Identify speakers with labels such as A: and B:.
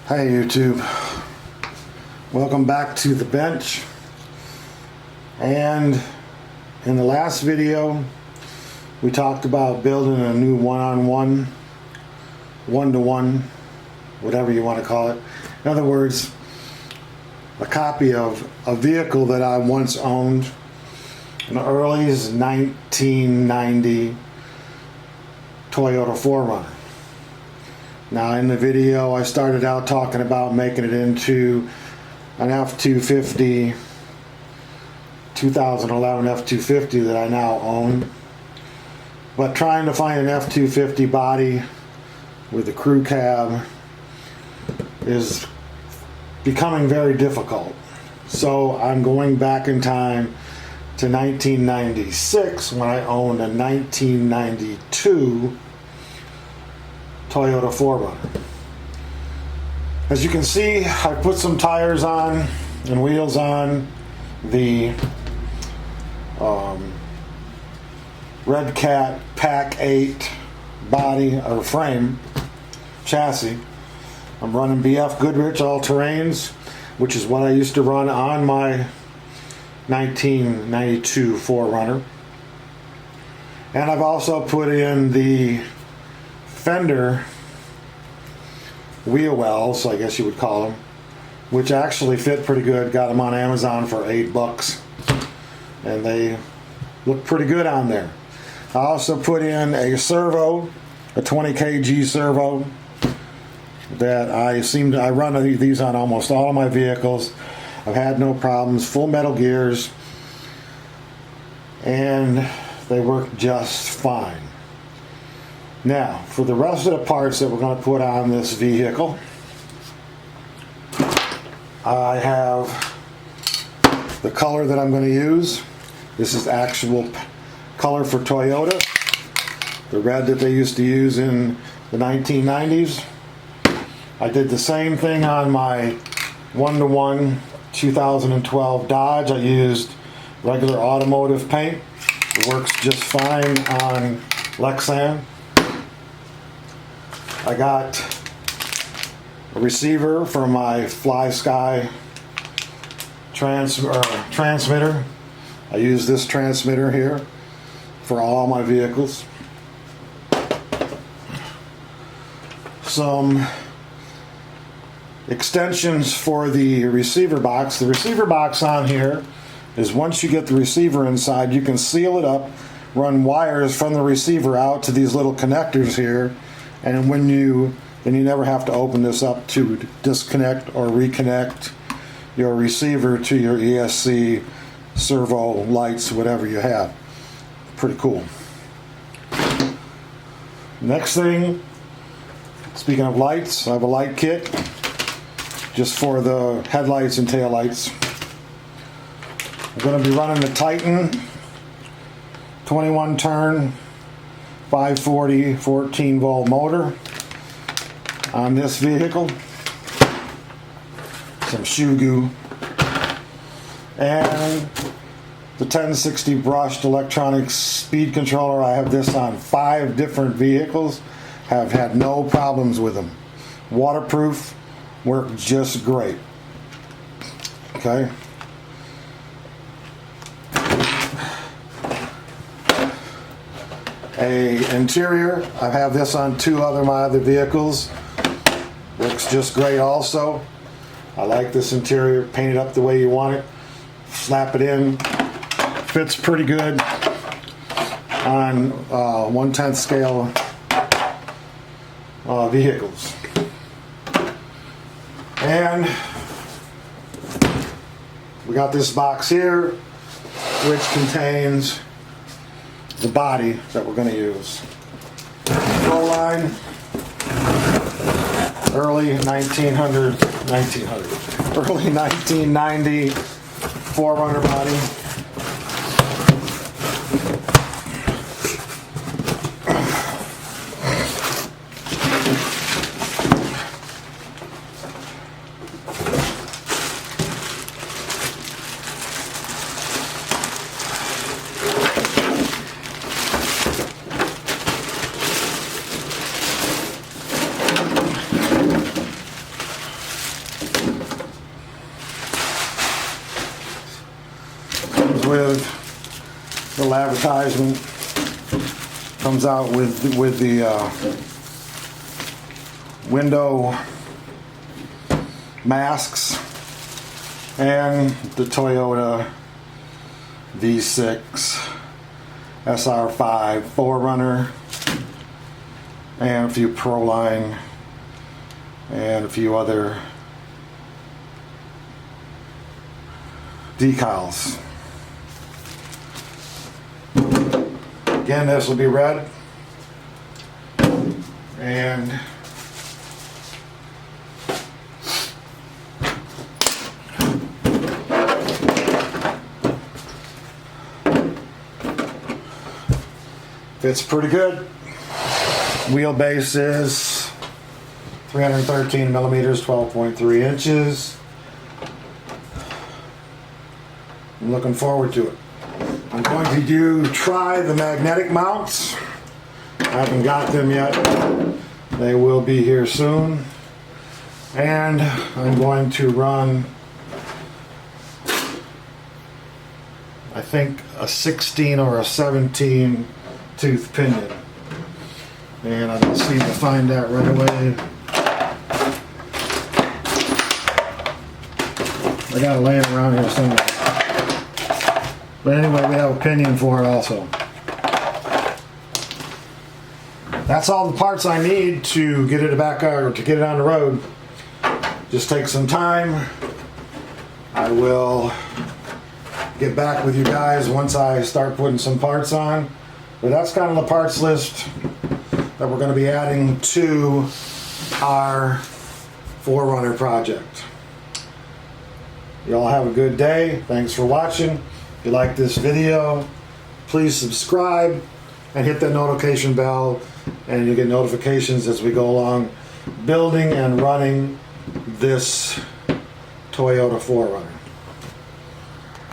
A: Hi YouTube, welcome back to the bench. And in the last video we talked about building a new one-on-one, one-to-one, whatever you want to call it. In other words, a copy of a vehicle that I once owned, an early 1990 Toyota 4Runner. Now in the video I started out talking about making it into an F-250, 2011 F-250 that I now own. But trying to find an F-250 body with a crew cab is becoming very difficult. So I'm going back in time to 1996 when I owned a 1992 Toyota 4Runner. As you can see, I put some tires on and wheels on the Red Cat Pack 8 body or frame chassis. I'm running BF Goodrich all-terrains, which is what I used to run on my 1992 4Runner. And I've also put in the fender wheel wells, I guess you would call them, which actually fit pretty good. Got them on Amazon for $8 and they look pretty good on there. I also put in a servo, a 20 kg servo that I run these on almost all of my vehicles. I've had no problems, full metal gears, and they work just fine. Now, for the rest of the parts that we're going to put on this vehicle, I have the color that I'm going to use. This is actual color for Toyota, the red that they used to use in the 1990s. I did the same thing on my one-to-one 2012 Dodge. I used regular automotive paint. It works just fine on Lexan. I got a receiver for my Fly Sky transmitter. I use this transmitter here for all my vehicles. Some extensions for the receiver box. The receiver box on here is, once you get the receiver inside, you can seal it up, run wires from the receiver out to these little connectors here, and then you never have to open this up to disconnect or reconnect your receiver to your ESC, servo, lights, whatever you have. Pretty cool. Next thing, speaking of lights, I have a light kit just for the headlights and taillights. I'm going to be running the Titan 21 turn 540 14 volt motor on this vehicle. Some shoe goo. And the 1060 brushed electronic speed controller. I have this on 5 different vehicles. Have had no problems with them. Waterproof, work just great. Okay. A interior, I have this on my other vehicles. Works just great also. I like this interior, paint it up the way you want it. Slap it in. Fits pretty good on 1/10 scale vehicles. And we got this box here, which contains the body that we're going to use. Control line, early 1990 4Runner body. little advertisement. Comes out with the window masks and the Toyota V6 SR5 4Runner and a few Proline and a few other decals. Again, this will be red, and fits pretty good. Wheelbase is 313 millimeters, 12.3 inches. I'm looking forward to it. I'm going to try the magnetic mounts. I haven't got them yet. They will be here soon. And I'm going to run, I think, a 16 or a 17 tooth pinion. And I just need to find that right away. I got it laying around here somewhere. But anyway, we have a pinion for it also. That's all the parts I need to get it back or to get it on the road. Just take some time. I will get back with you guys once I start putting some parts on. But that's kind of the parts list that we're going to be adding to our 4Runner project. Y'all have a good day. Thanks for watching. If you like this video, please subscribe and hit that notification bell, and you get notifications as we go along building and running this Toyota 4Runner.